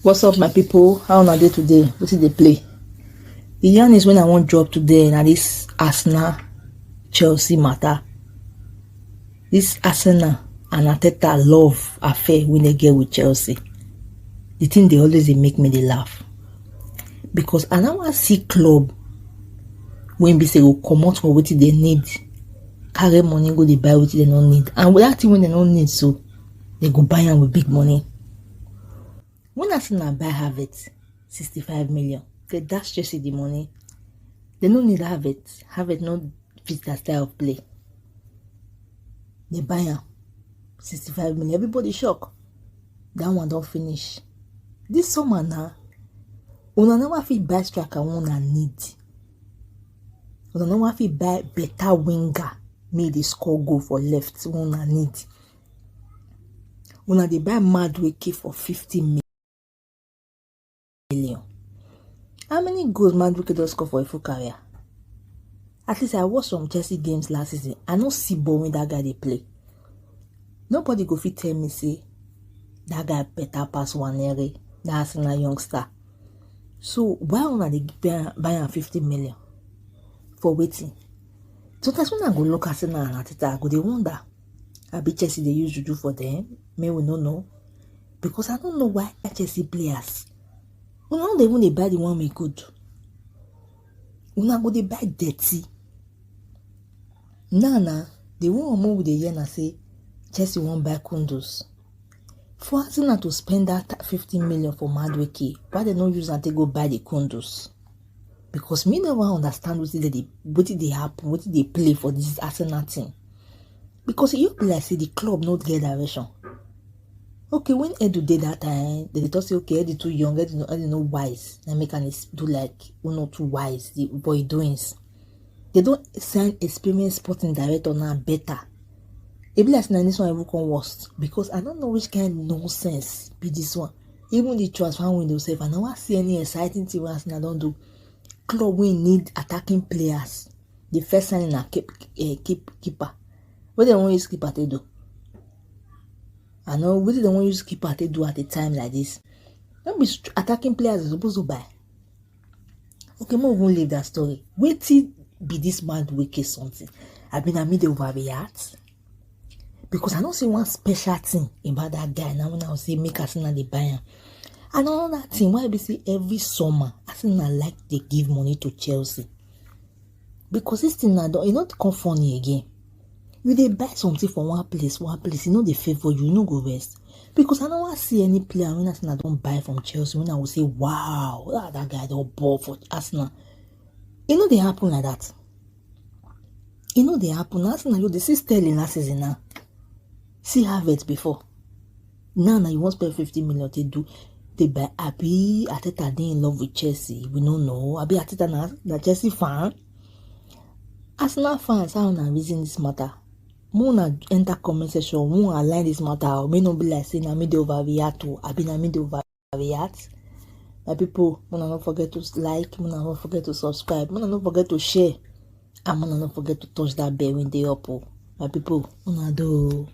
What's up, my people? How una dey today? Wetin dey play? The yarn is when I wan drop today na this Arsenal Chelsea matter. This Arsenal and Arteta love affair wey they get with Chelsea. The thing they always dey make me dey laugh because I now wan see club when be say go comot for wetin they need, carry money go dey buy wetin they no need, and with that thing when they no need, so they go buy am with big money. When Arsenal buy Havertz 65 million, they dash Chelsea the money. They no need Havertz. Havertz no fit that style of play. They buy am 65 million. Everybody shock. That one don't finish. This summer now, una never fit buy striker una need. Una never fit buy better winger make dey score goal for left una need. Una dey buy Madueke for 50 million. How many goals Madueke does score for a full career? At least I watched some Chelsea games last season. I no see ball when that guy they play. Nobody go fit tell me say that guy better pass Wanere, that Arsenal youngster. So why una dey buy am 50 million for waiting? Sometimes when I go look at Arsenal and Arteta, I go dey wonder. I be Chelsea they use juju for them. May we no know. Because I don't know why Chelsea players. Una no dey even dey buy the one we good. Una go dey buy dirty. Now, the one more with the year na say Chelsea won't buy Kundus. For Arsenal to spend that 15 million for Madueke, why they don't use and take go buy the Kundus? Because me never understand what they happen, what they play for this Arsenal team. Because you play like say the club not get direction. Okay, when Edu did that time, they just say, okay, Edu too young, Edu no wise. They make an do like, not too wise, the boy doings. They don't sign experienced sporting director now better. It be like this one even come worst. Because I don't know which kind of nonsense be this one. Even the transfer window self, I don't see any exciting thing I don't do. Club we need attacking players. The first signing a keeper. What they want use keeper to do? I know what they want use keeper to do at a time like this. Don't be attacking players are supposed to buy. Okay, more won't leave that story. Wait till be this man wicked something. I've been a middle overreact. Because I don't see one special thing about that guy. Now when I say make Arsenal they buy him. And another thing, why we see every summer Arsenal like they give money to Chelsea. Because this thing now don't not come funny again. You they buy something from one place, you know they favor you, no go rest. Because I don't want to see any player when Arsenal don't buy from Chelsea, when I will say, wow, that guy don't ball for Arsenal. You know they happen like that. You know they happen. Arsenal, they see Sterling last season now. See Havertz before. Now you want to spend 50 million to do. They buy Abi Arteta they in love with Chelsea. We don't know. Abi Arteta na Chelsea fan. Arsenal fans, how na reason this matter? Mona enter comment section, won't align this matter. May not be like saying I made the overreact or I been I made the overreact. My people, Mona not forget to like, Mona not forget to subscribe, Mona not forget to share, and Mona not forget to touch that bell when they up. My people, Mona do.